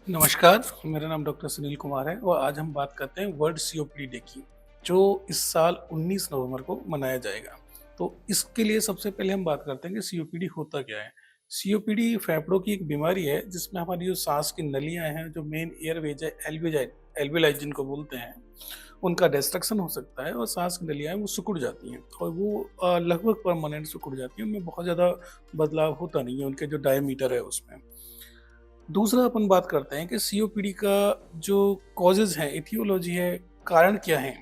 नमस्कार, मेरा नाम डॉक्टर सुनील कुमार है और आज हम बात करते हैं वर्ल्ड सीओपीडी डे की, जो इस साल 19 नवंबर को मनाया जाएगा। तो इसके लिए सबसे पहले हम बात करते हैं कि सीओपीडी होता क्या है। सीओपीडी फेफड़ों की एक बीमारी है जिसमें हमारी जो सांस की नलियां हैं, जो मेन एयरवेज है, एल्वियाई जिनको बोलते हैं, उनका डिस्ट्रक्शन हो सकता है और सांस की नलियां हैं वो सिकुड़ जाती हैं और वो लगभग परमानेंट सिकुड़ जाती हैं। उनमें बहुत ज़्यादा बदलाव होता नहीं है उनके जो डायमीटर है उसमें। दूसरा अपन बात करते हैं कि सीओपीडी का जो कॉजेज हैं, इथियोलॉजी है, कारण क्या है।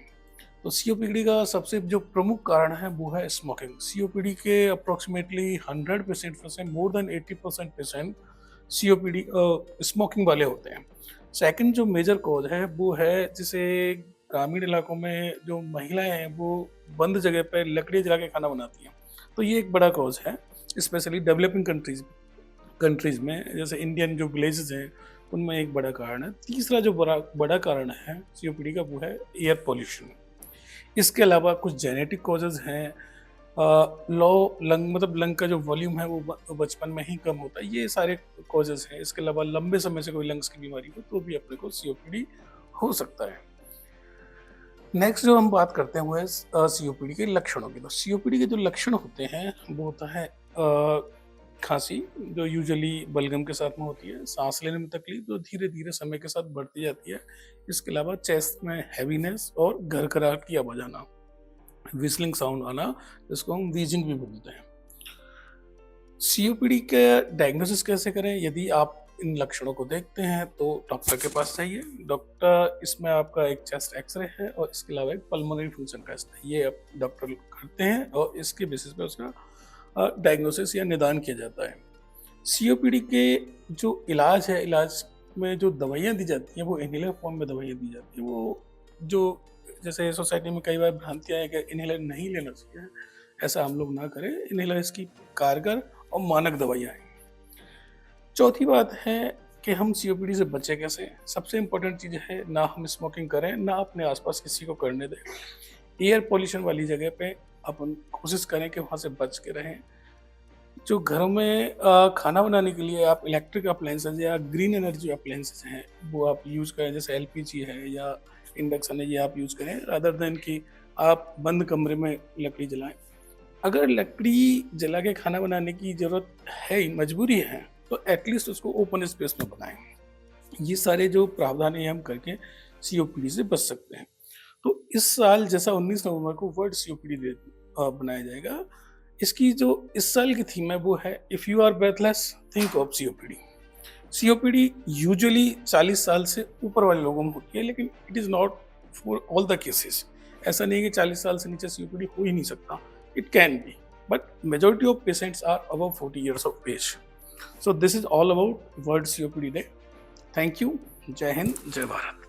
तो सीओपीडी का सबसे जो प्रमुख कारण है वो है स्मोकिंग। सीओपीडी के अप्रोक्सीमेटली 100% में से more than 80% patient COPD smoking वाले होते हैं। सेकंड जो मेजर कॉज है वो है जिसे ग्रामीण इलाकों में जो महिलाएं हैं वो बंद जगह पर लकड़ी जला के खाना बनाती हैं। तो ये एक बड़ा कॉज है, स्पेशली डेवलपिंग कंट्रीज में, जैसे इंडियन जो विलेजेस हैं उनमें एक बड़ा कारण है। तीसरा जो बड़ा बड़ा कारण है सीओपीडी का वो है एयर पोल्यूशन। इसके अलावा कुछ जेनेटिक कॉजेज हैं। लो लंग मतलब लंग का जो वॉल्यूम है वो बचपन में ही कम होता है। ये सारे कॉजेज हैं। इसके अलावा लंबे समय से कोई लंग्स की बीमारी हो तो भी अपने को सीओपीडी हो सकता है। नेक्स्ट जो हम बात करते हैं वो है सीओपीडी के लक्षणों की। तो सीओपीडी के जो लक्षण होते हैं वो होता है खांसी, जो यूजुअली बलगम के साथ में होती है, सांस लेने में तकलीफ जो धीरे धीरे समय के साथ बढ़ती जाती है। इसके अलावा चेस्ट में हैवीनेस और घरघराहट की आवाज आना, विस्लिंग साउंड आना, जिसको हम वीजिंग भी बोलते हैं। सीओपीडी का डायग्नोसिस कैसे करें? यदि आप इन लक्षणों को देखते हैं तो डॉक्टर के पास जाइए। डॉक्टर इसमें आपका एक चेस्ट एक्सरे है और इसके अलावा एक पल्मोनरी फंक्शन टेस्ट है, ये आप डॉक्टर करते हैं और इसके बेसिस पे उसका डायग्नोसिस या निदान किया जाता है। सीओपीडी के जो इलाज है, इलाज में जो दवाइयाँ दी जाती हैं वो इनहेलर फॉर्म में दवाइयाँ दी जाती हैं। वो जो जैसे सोसाइटी में कई बार भ्रांतियाँ हैं कि इनहेलर नहीं लेना चाहिए, ऐसा हम लोग ना करें। इनहेलर इसकी कारगर और मानक दवाइयाँ हैं। चौथी बात है कि हम सीओपीडी से बचें कैसे। सबसे इम्पोर्टेंट चीज़ है ना हम स्मोकिंग करें, ना अपने आसपास किसी को करने दें। एयर पॉल्यूशन वाली जगह पे अपन कोशिश करें कि वहाँ से बच के रहें। जो घरों में खाना बनाने के लिए आप इलेक्ट्रिक अप्लायंसेज या ग्रीन एनर्जी अप्लायंसेज हैं वो आप यूज़ करें, जैसे एलपीजी है या इंडक्शन है, ये आप यूज़ करें रादर देन कि आप बंद कमरे में लकड़ी जलाएं। अगर लकड़ी जला के खाना बनाने की ज़रूरत है, मजबूरी है, तो एटलीस्ट उसको ओपन स्पेस में बनाएं। ये सारे जो प्रावधान है हम करके सीओपीडी से बच सकते हैं। तो इस साल जैसा 19 नवंबर को वर्ल्ड सीओपीडी डे बनाया जाएगा, इसकी जो इस साल की थीम है वो है if you are breathless think of COPD. COPD usually 40 साल से ऊपर वाले लोगों में होती है, लेकिन it is not for all the cases. ऐसा नहीं है कि 40 साल से नीचे सीओपीडी हो ही नहीं सकता, it can be, but majority of patients are above 40 years of age. So this is all about World COPD Day. Thank you. जय हिंद, जय भारत।